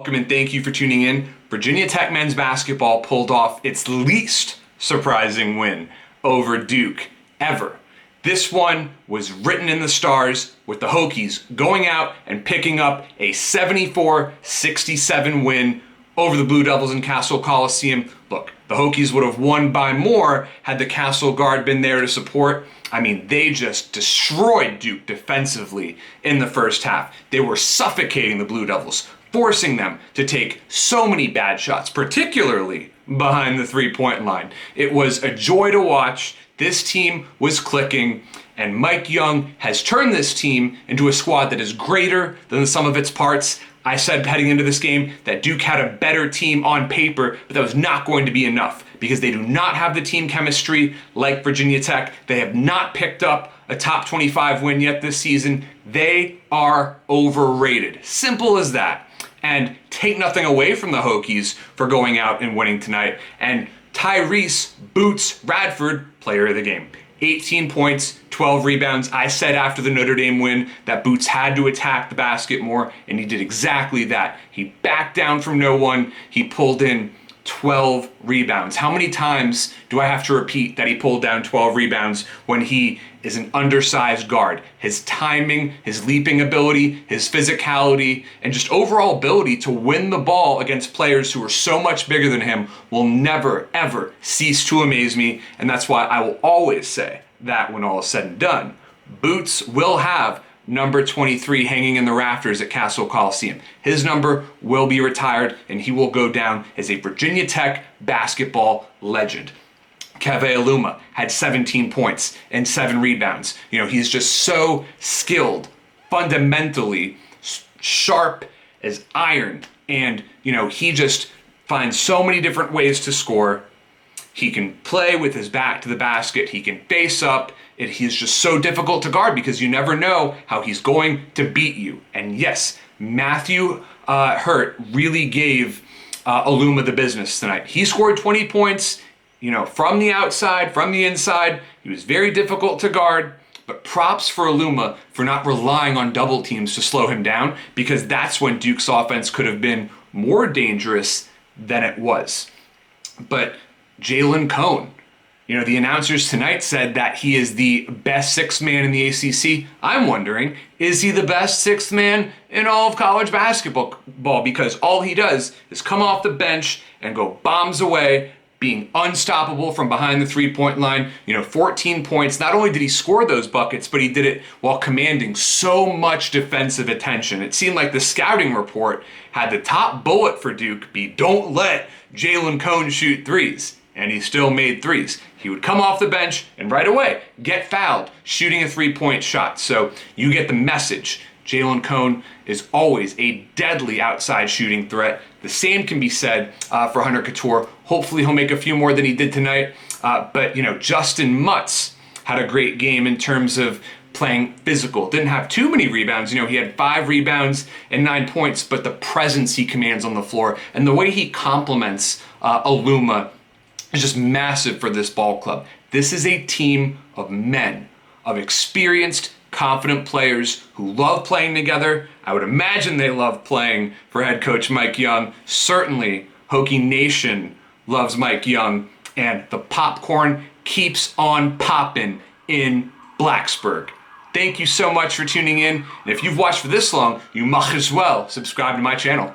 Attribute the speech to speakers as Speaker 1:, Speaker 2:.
Speaker 1: welcome and thank you for tuning in. Virginia Tech men's basketball pulled off its least surprising win over Duke ever. This one was written in the stars with the Hokies going out and picking up a 74-67 win over the Blue Devils in Cassell Coliseum. Look, the Hokies would have won by more had the Cassell guard been there to support. I mean, they just destroyed Duke defensively in the first half. They were suffocating the Blue Devils, forcing them to take so many bad shots, particularly behind the three-point line. It was a joy to watch. This team was clicking, and Mike Young has turned this team into a squad that is greater than the sum of its parts. I said heading into this game that Duke had a better team on paper, but that was not going to be enough because they do not have the team chemistry like Virginia Tech. They have not picked up a top 25 win yet this season. They are overrated. Simple as that. And take nothing away from the Hokies for going out and winning tonight. And Tyrece Boots Radford, player of the game. 18 points, 12 rebounds. I said after the Notre Dame win that Boots had to attack the basket more, and he did exactly that. He backed down from no one. He pulled in 12 rebounds. How many times do I have to repeat that he pulled down 12 rebounds when he is an undersized guard? His timing, his leaping ability, his physicality, and just overall ability to win the ball against players who are so much bigger than him will never, ever cease to amaze me. And that's why I will always say that when all is said and done, Boots will have number 23 hanging in the rafters at Cassell Coliseum. His number will be retired, and he will go down as a Virginia Tech basketball legend. Keve Aluma had 17 points and 7 rebounds. You know, he's just so skilled, fundamentally sharp as iron, and, you know, he just finds so many different ways to score. He can play with his back to the basket. He can face up. He's just so difficult to guard because you never know how he's going to beat you. And yes, Matthew Hurt really gave Aluma the business tonight. He scored 20 points, you know, from the outside, from the inside. He was very difficult to guard. But props for Aluma for not relying on double teams to slow him down, because that's when Duke's offense could have been more dangerous than it was. But Jalen Cone, you know, the announcers tonight said that he is the best sixth man in the ACC. I'm wondering, is he the best sixth man in all of college basketball? Because all he does is come off the bench and go bombs away, being unstoppable from behind the three-point line. You know, 14 points. Not only did he score those buckets, but he did it while commanding so much defensive attention. It seemed like the scouting report had the top bullet for Duke be, don't let Jalen Cone shoot threes. And he still made threes. He would come off the bench and right away get fouled shooting a three-point shot. So you get the message. Jalen Cone is always a deadly outside shooting threat. The same can be said for Hunter Couture. Hopefully he'll make a few more than he did tonight. But, you know, Justin Mutz had a great game in terms of playing physical. Didn't have too many rebounds. You know, he had 5 rebounds and 9 points, but the presence he commands on the floor and the way he complements Aluma is just massive for this ball club. This is a team of men, of experienced, confident players who love playing together. I would imagine they love playing for head coach Mike Young. Certainly, Hokie Nation loves Mike Young, and the popcorn keeps on popping in Blacksburg. Thank you so much for tuning in. And if you've watched for this long, you might as well subscribe to my channel.